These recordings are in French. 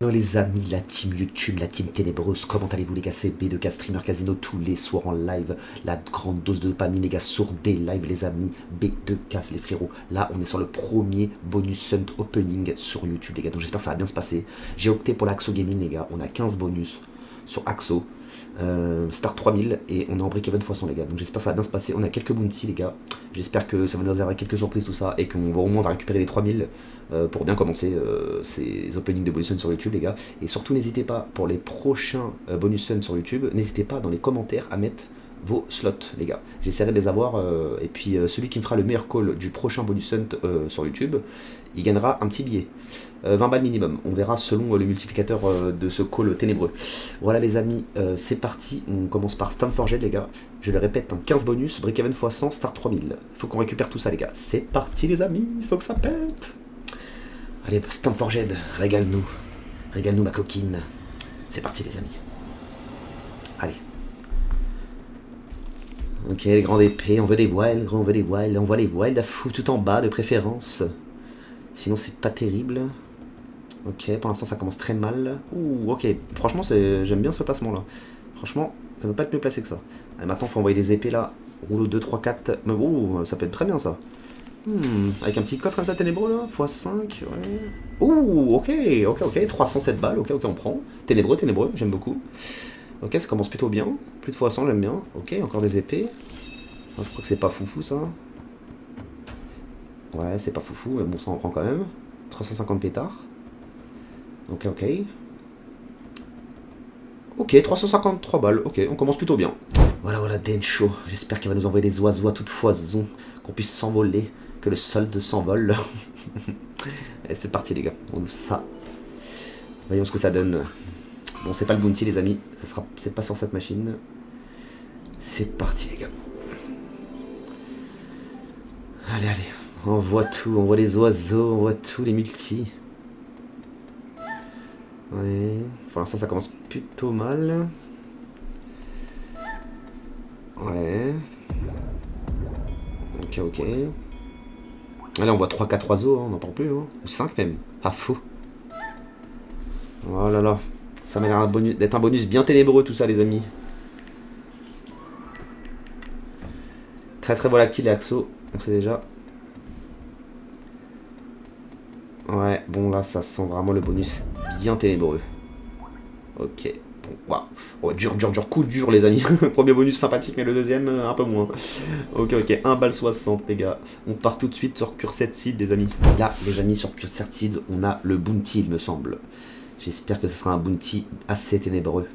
Non les amis, la team YouTube, la team ténébreuse, comment allez-vous les gars? C'est B2K Streamer Casino tous les soirs en live, la grande dose de dopamine les gars sur des lives les amis, B2K les frérots. Là on est sur le premier bonus hunt opening sur YouTube les gars, donc j'espère que ça va bien se passer. J'ai opté pour l'Axo Gaming les gars, on a 15 bonus sur Axo, Start 3000 et on est en break even x100 les gars, donc j'espère que ça va bien se passer. On a quelques bounty les gars, j'espère que ça va nous réserver quelques surprises tout ça et qu'on va au moins récupérer les 3000 pour bien commencer ces openings de bonus hunt sur YouTube les gars. Et surtout n'hésitez pas pour les prochains bonus hunt sur YouTube, n'hésitez pas dans les commentaires à mettre vos slots les gars, j'essaierai de les avoir et puis celui qui me fera le meilleur call du prochain bonus hunt sur YouTube, il gagnera un petit billet, 20 balles minimum, on verra selon le multiplicateur de ce call ténébreux. Voilà les amis, c'est parti, on commence par Stamforged les gars, je le répète, 15 bonus, break-even x100, start 3000, faut qu'on récupère tout ça les gars, c'est parti les amis, il faut que ça pète. Allez Stamforged, régale-nous ma coquine, c'est parti les amis, allez. Ok, les grandes épées, on veut des wilds, on veut des wilds, on voit les wilds à fou tout en bas de préférence. Sinon c'est pas terrible. Ok, pour l'instant ça commence très mal. Ouh, ok, franchement j'aime bien ce placement là. Franchement, ça peut pas être mieux placé que ça. Allez, maintenant faut envoyer des épées là. Rouleau 2, 3, 4. Mais ouh, ça peut être très bien ça. Avec un petit coffre comme ça ténébreux là, x5, ouais. Ouh, ok, 307 balles, ok, on prend. Ténébreux, j'aime beaucoup. Ok, ça commence plutôt bien. Plus de x100, j'aime bien. Ok, encore des épées. Je crois que c'est pas foufou ça. Ouais, c'est pas foufou, mais bon, ça en prend quand même. 350 pétards. Ok. Ok, 353 balles. Ok, on commence plutôt bien. Voilà, Dencho. J'espère qu'il va nous envoyer des oiseaux à toute foison. Qu'on puisse s'envoler. Que le solde s'envole. Et c'est parti, les gars. On ouvre ça. Voyons ce que ça donne. Bon, c'est pas le bounty, les amis. C'est pas sur cette machine. C'est parti, les gars. Allez. On voit tout. On voit les oiseaux. On voit tout, les multis. Ouais. Pour l'instant, ça commence plutôt mal. Ouais. Ok. Allez, on voit 3-4 oiseaux. Hein, on n'en parle plus. Hein. Ou 5 même. Ah, fou. Oh là là. Ça m'a l'air d'être un bonus bien ténébreux tout ça les amis. Très volatile et Axo, on sait déjà. Ouais, bon là ça sent vraiment le bonus bien ténébreux. Ok, bon, waouh. Oh, dur, coup dur les amis. Premier bonus sympathique mais le deuxième un peu moins. Ok, 1 balle 60 les gars. On part tout de suite sur Cursed Seed les amis. Là les amis sur Cursed Seed on a le bounty il me semble. J'espère que ce sera un bounty assez ténébreux.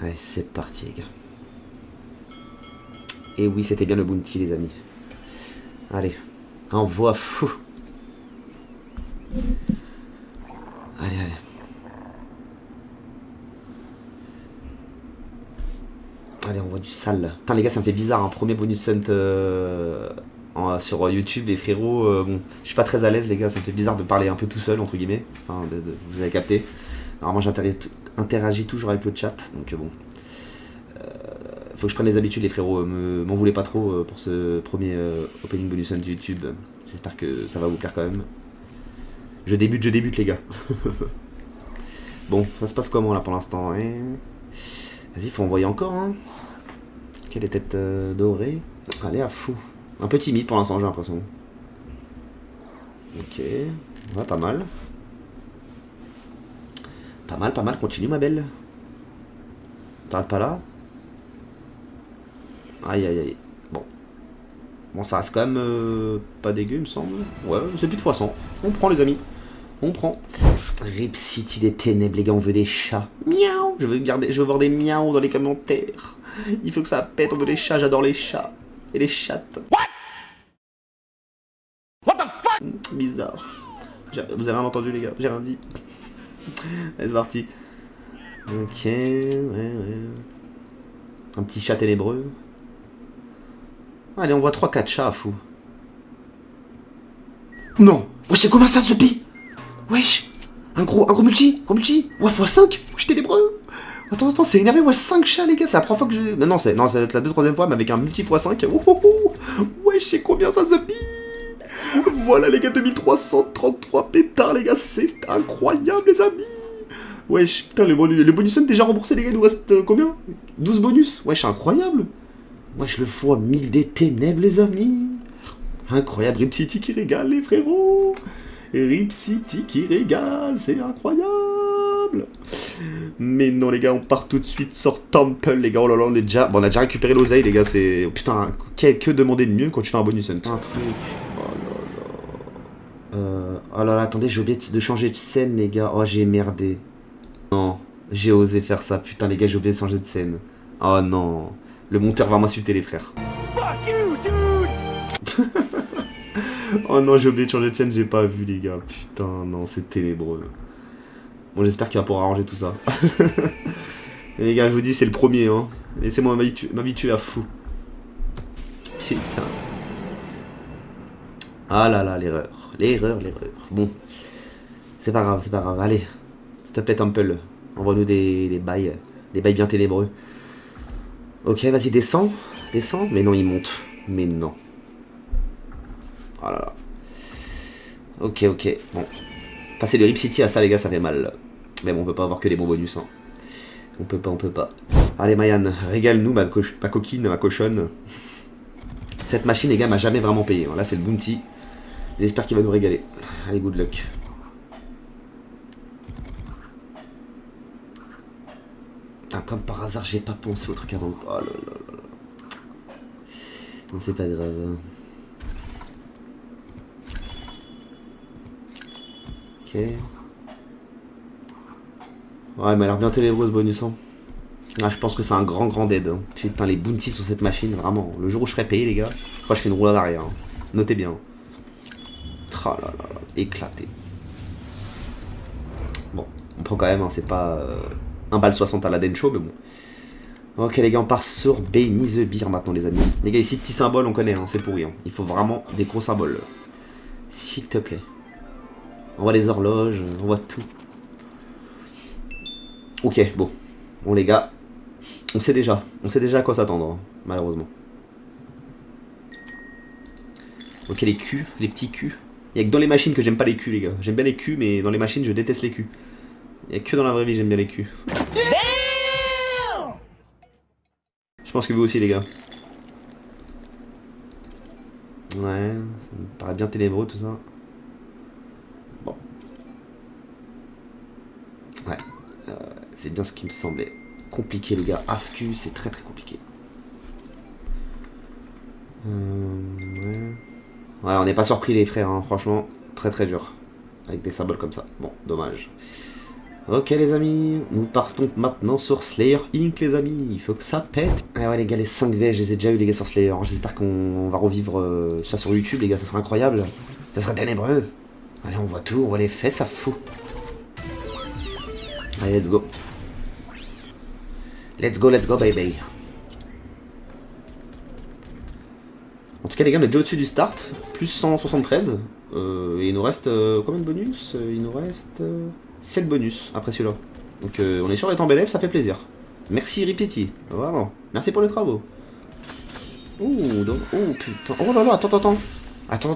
Allez, c'est parti, les gars. Et oui, c'était bien le bounty, les amis. Allez, envoie fou. Allez. Allez, on voit du sale. Putain, les gars, ça me fait bizarre, un premier bonus hunt sur YouTube, les frérots. Bon, je suis pas très à l'aise, les gars, ça me fait bizarre de parler un peu tout seul, entre guillemets. Enfin, vous avez capté. Alors, moi, j'interagis toujours avec le chat, donc bon. Faut que je prenne les habitudes, les frérots. M'en voulez pas trop pour ce premier opening bonus hunt YouTube. J'espère que ça va vous plaire quand même. Je débute, les gars. Bon, ça se passe comment là pour l'instant, hein? Vas-y, faut envoyer encore, hein. Ok, les têtes dorées. Allez, à fou. Un peu timide pour l'instant, j'ai l'impression. Ok. Ouais, pas mal. Pas mal. Continue, ma belle. T'arrêtes pas là. Aïe. Bon, ça reste quand même pas dégueu, il me semble. Ouais, c'est plus de x100. On prend, les amis. On prend. Rip City des ténèbres, les gars, on veut des chats. Miaou. Je veux voir des miaou dans les commentaires. Il faut que ça pète, on veut des chats, j'adore les chats. Et les chattes. What the fuck? Bizarre. Vous avez rien entendu, les gars, j'ai rien dit. Allez, c'est parti. Ok, ouais. Un petit chat ténébreux. Allez, on voit 3-4 chats, fou. Non. Wesh, c'est combien ça, ce pi? Wesh. Un gros multi. Ouais, x5. Wesh, ténébreux. Attends, c'est énervé. Wesh, 5 chats, les gars. C'est la première fois que j'ai... Non, ça va être la 2-3e fois, mais avec un multi x5. Wesh, c'est combien ça, ce pi? Voilà les gars, 2333 pétards les gars, c'est incroyable les amis. Wesh, putain, le bonus est déjà remboursé les gars, il nous reste combien? 12 bonus. Wesh, incroyable. Wesh, le fois 1000 des ténèbres les amis. Incroyable, Rip City qui régale les frérots. Rip City qui régale, c'est incroyable. Mais non les gars, on part tout de suite sur Temple les gars. Oh là là, on a déjà récupéré l'oseille les gars, c'est... Putain, que demander de mieux quand tu fais un bonus hunt. Un truc... Oh là là, attendez, j'ai oublié de changer de scène les gars. Oh, j'ai merdé. Non, j'ai osé faire ça. Putain les gars, j'ai oublié de changer de scène. Oh non, le monteur va m'insulter les frères. Fuck you, dude. Oh non, j'ai oublié de changer de scène, j'ai pas vu les gars. Putain, non, c'est ténébreux. Bon, j'espère qu'il va pouvoir arranger tout ça. Et les gars, je vous dis, c'est le premier, hein. Laissez-moi m'habituer à fou. Putain. Ah là là, l'erreur. L'erreur. Bon. C'est pas grave. Allez. S'il te plaît, Temple. Envoie-nous des bails. Des bails bien ténébreux. Ok, vas-y, descends. Descends. Mais non, il monte. Mais non. Oh là là. Ok. Bon. Passer de Rip City à ça, les gars, ça fait mal. Mais bon, on peut pas avoir que des bons bonus. Hein. On peut pas. Allez, Mayan, régale-nous, ma coquine, ma cochonne. Cette machine, les gars, m'a jamais vraiment payé. Là, c'est le bounty. J'espère qu'il va nous régaler. Allez, good luck. Putain, comme par hasard, j'ai pas pensé au truc avant. Oh là là. Non, c'est pas grave. Ok. Ouais, mais elle a l'air bien ténébreux ce bonus. Hein. Ah, je pense que c'est un grand dead. Hein. Putain, les bounties sur cette machine, vraiment. Le jour où je serai payé, les gars, je crois que je fais une roulade arrière. Hein. Notez bien. Oh là là, éclaté. Bon, on prend quand même, hein, c'est pas 1,60 à la Dencho, mais bon. Ok, les gars, on part sur Benny the Beer maintenant, les amis. Les gars, ici, petit symbole, on connaît, hein, c'est pourri. Hein. Il faut vraiment des gros symboles. S'il te plaît. On voit les horloges, on voit tout. Ok, bon. Bon, les gars, on sait déjà à quoi s'attendre, hein, malheureusement. Ok, les culs, les petits culs. Il n'y a que dans les machines que j'aime pas les culs, les gars. J'aime bien les culs, mais dans les machines, je déteste les culs. Il n'y a que dans la vraie vie, j'aime bien les culs. Je pense que vous aussi, les gars. Ouais, ça me paraît bien ténébreux, tout ça. Bon. Ouais. C'est bien ce qui me semblait. Compliqué, les gars. Ascu, c'est très compliqué. Ouais. Ouais, on n'est pas surpris les frères, hein. Franchement, très dur. Avec des symboles comme ça. Bon, dommage. Ok les amis, nous partons maintenant sur Slayer Inc les amis, il faut que ça pète. Ah ouais les gars, les 5 V, je les ai déjà eu les gars sur Slayer, j'espère qu'on va revivre ça sur YouTube les gars, ça serait incroyable. Ça serait ténébreux. Allez, on voit tout, on voit les faits, ça fout. Allez, let's go. Let's go baby. En tout cas les gars, on est déjà au-dessus du start, plus 173. Et il nous reste combien de bonus? Il nous reste 7 bonus après celui-là. Donc on est sur les temps bénéf, ça fait plaisir. Merci Ripeti, vraiment. Merci pour les travaux. Oh putain. Oh là là, attends,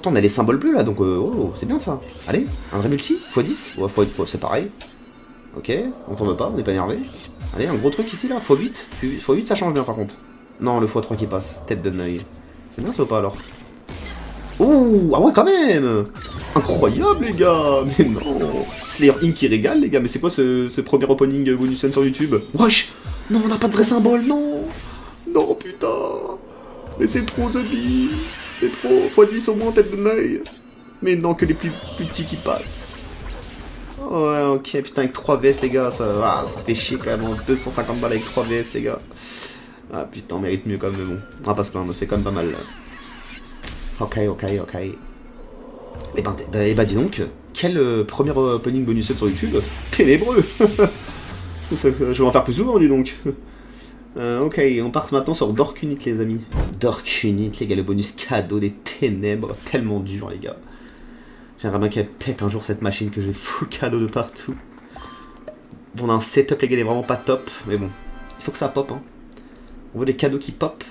on a les symboles bleus là, donc oh, c'est bien ça. Allez, un vrai multi, x10, ouais, c'est pareil. Ok, on tombe pas, on n'est pas énervé. Allez, un gros truc ici là, x8. x8 ça change bien par contre. Non, le x3 qui passe, tête de Neuil. C'est bien ça ou pas alors? Ouh, ah ouais quand même. Incroyable les gars. Mais non. Slayer Inc qui régale les gars. Mais c'est quoi ce premier opening bonus sur YouTube? Wesh. Non, on n'a pas de vrai symbole, non. Non putain. Mais c'est trop The Bee. C'est trop. x10 au moins tête de Neuil. Mais non, que les plus petits qui passent. Ouais, ok, putain, avec 3 VS les gars, ça fait chier quand même. 250 balles avec 3 VS les gars. Ah putain, on mérite mieux quand même, mais bon. On va pas se plaindre, c'est quand même pas mal là. Ok. Et bah dis donc, quel premier opening bonus sur YouTube ténébreux. Je vais en faire plus souvent, dis donc. Ok, on part maintenant sur Dork Unit les amis. Dork Unit les gars, le bonus cadeau des ténèbres, tellement dur les gars. J'aimerais bien qu'elle pète un jour cette machine, que j'ai full cadeau de partout. Bon, on a un setup les gars, il est vraiment pas top, mais bon, il faut que ça pop hein. On veut des cadeaux qui pop.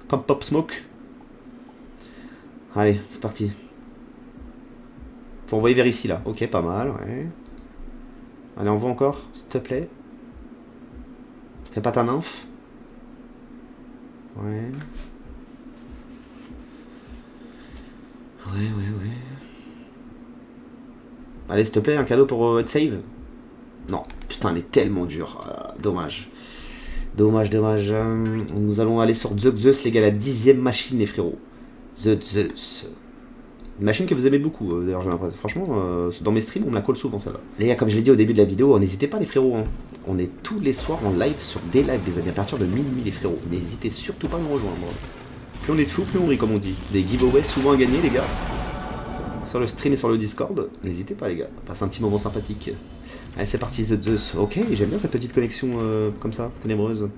Comme Pop Smoke. Allez, c'est parti. Faut envoyer vers ici, là. Ok, pas mal, ouais. Allez, envoie encore, s'il te plaît. Fais pas ta nymphe. Ouais. Ouais. Allez, s'il te plaît, un cadeau pour être save. Non, putain, elle est tellement dure. Dommage. Dommage. Nous allons aller sur Zeus, les gars, la 10e machine, les frérots. Zeus. Une machine que vous aimez beaucoup, d'ailleurs, j'ai l'impression. Franchement, dans mes streams, on me la colle souvent, celle-là. Les gars, comme je l'ai dit au début de la vidéo, n'hésitez pas, les frérots. Hein. On est tous les soirs en live sur des lives, les amis, à partir de minuit, les frérots. N'hésitez surtout pas à nous rejoindre. Plus on est de fous, plus on rit, comme on dit. Des giveaways souvent à gagner, les gars. Sur le stream et sur le Discord. N'hésitez pas, les gars. Passe un petit moment sympathique. Allez, c'est parti, Zeus. Ok, j'aime bien cette petite connexion comme ça, ténébreuse.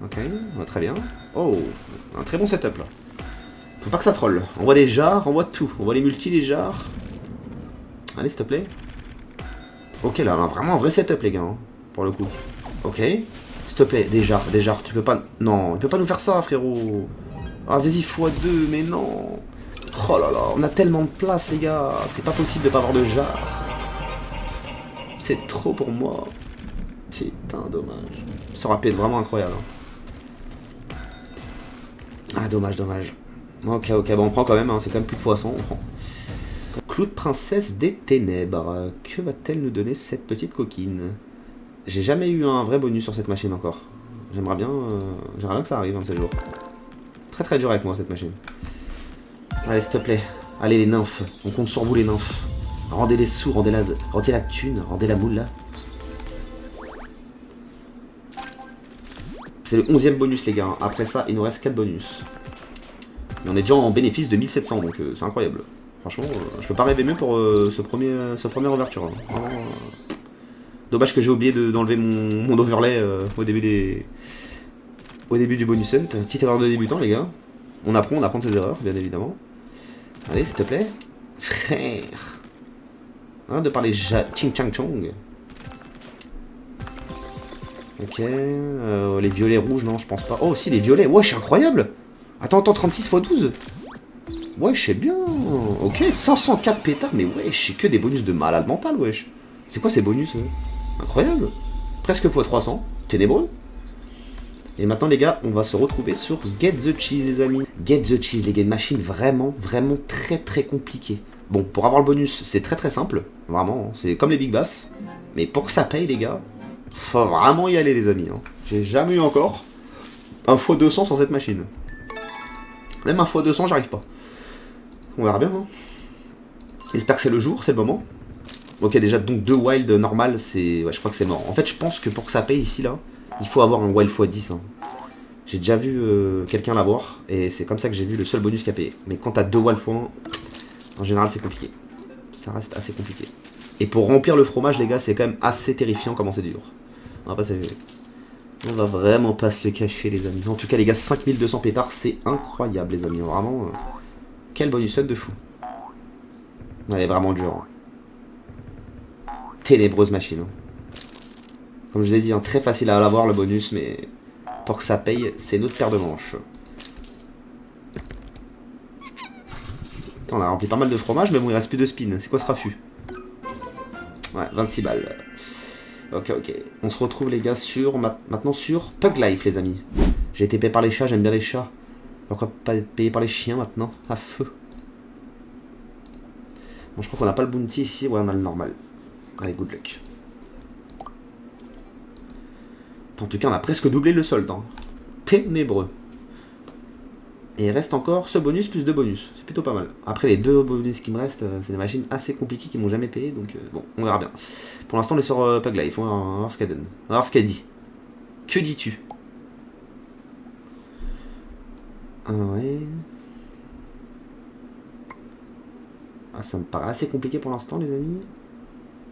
Ok, très bien. Oh, un très bon setup, là. Faut pas que ça troll. On voit des jars, on voit tout. On voit les multis, les jars. Allez, s'il te plaît. Ok, là, on a vraiment un vrai setup, les gars, hein, pour le coup. Ok. S'il te plaît, des jars. Tu peux pas... Non, il peut pas nous faire ça, frérot. Ah, vas-y, x2, mais non. Oh là là, on a tellement de place, les gars. C'est pas possible de pas avoir de jars. C'est trop pour moi. Putain, dommage. Ce rap est vraiment incroyable. Hein. Ah, dommage. Ok, bon, on prend quand même, hein, c'est quand même plus de poisson, on prend. Clou de princesse des ténèbres. Que va-t-elle nous donner, cette petite coquine? J'ai jamais eu un vrai bonus sur cette machine encore. J'aimerais bien que ça arrive un de ces jours. Très dur avec moi, cette machine. Allez, s'il te plaît. Allez, les nymphes. On compte sur vous, les nymphes. Rendez les sous, rendez la thune, rendez la moula. C'est le 11e bonus, les gars. Après ça, il nous reste 4 bonus. Mais on est déjà en bénéfice de 1700, donc c'est incroyable. Franchement, je peux pas rêver mieux pour ce premier ouverture. Hein. Vraiment, dommage que j'ai oublié d'enlever mon overlay au début du bonus hunt. Petite erreur de débutant, les gars. On apprend de ses erreurs, bien évidemment. Allez, s'il te plaît. Frère. Hein, de parler Ching Chang Chong. Ok. Les violets rouges, non, je pense pas. Oh, si, les violets. Wesh, incroyable. Attends, 36 x 12. Wesh, c'est bien. Ok, 504 pétards, mais wesh, c'est que des bonus de malade mental, wesh. C'est quoi ces bonus incroyable. Presque x 300. Ténébreux. Et maintenant, les gars, on va se retrouver sur Get the Cheese, les amis. Get the Cheese, les gars, une machine vraiment très compliquée. Bon, pour avoir le bonus, c'est très simple. Vraiment, c'est comme les Big Bass. Mais pour que ça paye, les gars, faut vraiment y aller, les amis. Hein. J'ai jamais eu encore un x200 sans cette machine. Même un x200, j'arrive pas. On verra bien. Hein. J'espère que c'est le jour, c'est le moment. Ok, déjà, donc 2 wild normal, c'est... Ouais, je crois que c'est mort. En fait, je pense que pour que ça paye ici, là, il faut avoir un wild x10. Hein. J'ai déjà vu quelqu'un l'avoir, et c'est comme ça que j'ai vu le seul bonus qui a payé. Mais quand t'as 2 wild x1, en général, c'est compliqué. Ça reste assez compliqué. Et pour remplir le fromage, les gars, c'est quand même assez terrifiant comment c'est dur. On va vraiment pas se le cacher, les amis. En tout cas, les gars, 5200 pétards, c'est incroyable, les amis. Vraiment, quel bonus de fou. Elle est vraiment dure. Hein. Ténébreuse machine. Hein. Comme je vous ai dit, hein, très facile à l'avoir, le bonus, mais pour que ça paye, c'est notre paire de manches. Attends, on a rempli pas mal de fromage, mais bon, il reste plus de spin. C'est quoi ce raffut? Ouais, 26 balles. Ok. On se retrouve, les gars, maintenant sur Pug Life, les amis. J'ai été payé par les chats, j'aime bien les chats. Pourquoi pas être payé par les chiens maintenant? À feu. Bon, je crois qu'on n'a pas le bounty ici. Ouais, on a le normal. Allez, good luck. En tout cas, on a presque doublé le solde. Hein. Ténébreux. Et il reste encore ce bonus plus 2 bonus. C'est plutôt pas mal. Après, les 2 bonus qui me restent, c'est des machines assez compliquées qui m'ont jamais payé. Donc, bon, on verra bien. Pour l'instant, on est sur Pug Life. On va voir ce qu'elle donne. On va voir ce qu'elle dit. Que dis-tu? Ah ouais. Ah, ça me paraît assez compliqué pour l'instant, les amis.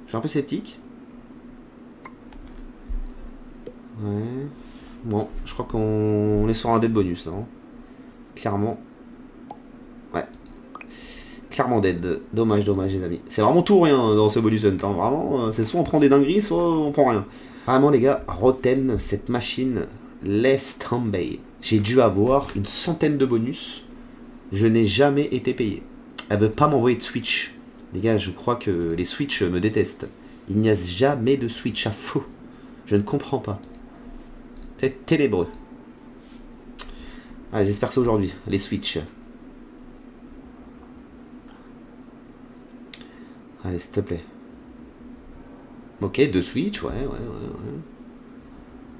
Je suis un peu sceptique. Ouais. Bon, je crois qu'on est sur un dead bonus, là. Hein. Clairement. Ouais. Clairement dead. Dommage, les amis. C'est vraiment tout ou rien dans ce bonus hunt. Hein. Vraiment, c'est soit on prend des dingueries, soit on prend rien. Vraiment, les gars, Roten, cette machine, laisse tomber. J'ai dû avoir une centaine de bonus. Je n'ai jamais été payé. Elle veut pas m'envoyer de Switch. Les gars, je crois que les Switch me détestent. Il n'y a jamais de Switch à faux. Je ne comprends pas. C'est ténébreux. Allez, j'espère que c'est aujourd'hui, les Switch. Allez, s'il te plaît. Ok, 2 Switch, ouais.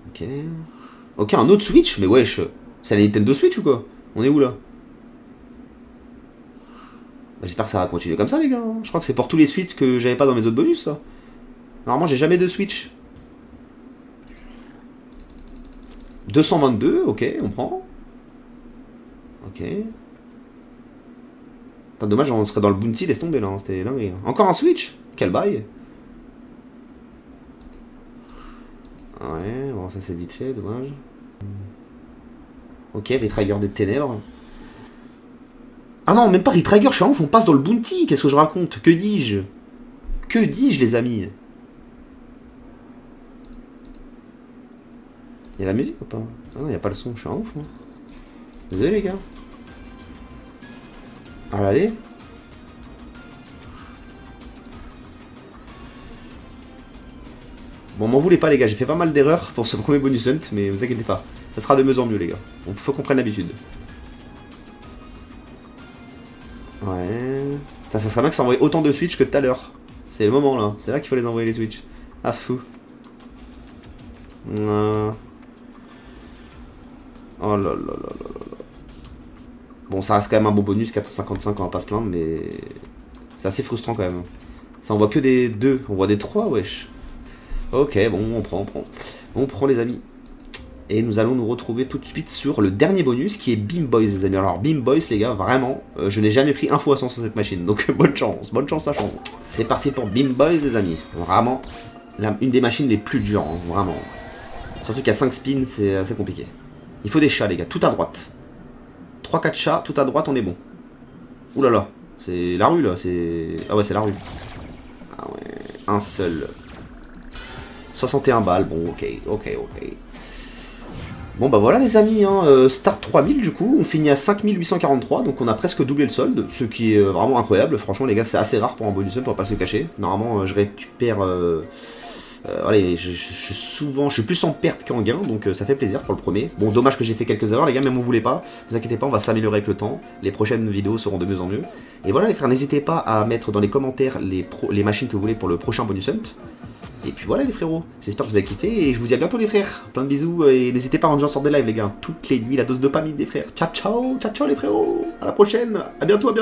Ok. Ok, un autre Switch? Mais wesh, c'est la Nintendo Switch ou quoi? On est où là? Bah, j'espère que ça va continuer comme ça, les gars. Je crois que c'est pour tous les Switch que j'avais pas dans mes autres bonus, ça. Normalement, j'ai jamais de Switch. 222, ok, on prend. Ok. Putain, dommage, on serait dans le bounty, laisse tomber là, c'était dingue. Encore un Switch? Quel bail. Ouais, bon, ça c'est vite fait, dommage. Ok, Retrigger des ténèbres. Ah non, même pas Retrigger, je suis en ouf, on passe dans le bounty, qu'est-ce que je raconte? Que dis-je? Que dis-je, les amis? Y'a la musique ou pas? Ah non, y'a pas le son, je suis en ouf, moi. Désolé, les gars. Allez. Bon, m'en voulez pas, les gars, j'ai fait pas mal d'erreurs pour ce premier bonus hunt, mais vous inquiétez pas. Ça sera de mieux en mieux, les gars. Bon, faut qu'on prenne l'habitude. Ouais. Ça serait bien que ça envoie autant de Switch que tout à l'heure. C'est le moment, là. C'est là qu'il faut les envoyer, les Switch. Ah, fou. Oh là là là là là. Bon, ça reste quand même un bon bonus, 455, on va pas se plaindre, mais c'est assez frustrant quand même. Ça envoie que des 2, on voit des 3, wesh. Ok, bon, on prend. On prend, les amis. Et nous allons nous retrouver tout de suite sur le dernier bonus qui est Beam Boys, les amis. Alors, Beam Boys, les gars, vraiment, je n'ai jamais pris 1 fois 100 sur cette machine, donc bonne chance la chance. C'est parti pour Beam Boys, les amis. Vraiment, une des machines les plus dures, hein, vraiment. Surtout qu'à 5 spins, c'est assez compliqué. Il faut des chats, les gars, tout à droite. 3-4 chats, tout à droite, on est bon. Ouh là là, c'est la rue, là, c'est... Ah ouais, c'est la rue. Ah ouais, un seul. 61 balles, bon, ok. Bon bah voilà les amis, hein, start 3000 du coup, on finit à 5843, donc on a presque doublé le solde, ce qui est vraiment incroyable, franchement les gars c'est assez rare pour un bonus hunt, on va pas se le cacher. Normalement je récupère, allez, je suis plus en perte qu'en gain, donc ça fait plaisir pour le premier. Bon dommage que j'ai fait quelques erreurs les gars, mais on voulait pas, vous inquiétez pas, on va s'améliorer avec le temps, les prochaines vidéos seront de mieux en mieux. Et voilà les frères, n'hésitez pas à mettre dans les commentaires les machines que vous voulez pour le prochain bonus hunt. Et puis voilà les frérots, j'espère que vous avez kiffé et je vous dis à bientôt les frères. Plein de bisous et n'hésitez pas à rejoindre sur des lives les gars. Toutes les nuits la dose de dopamine des frères. Ciao ciao les frérots. À la prochaine. À bientôt.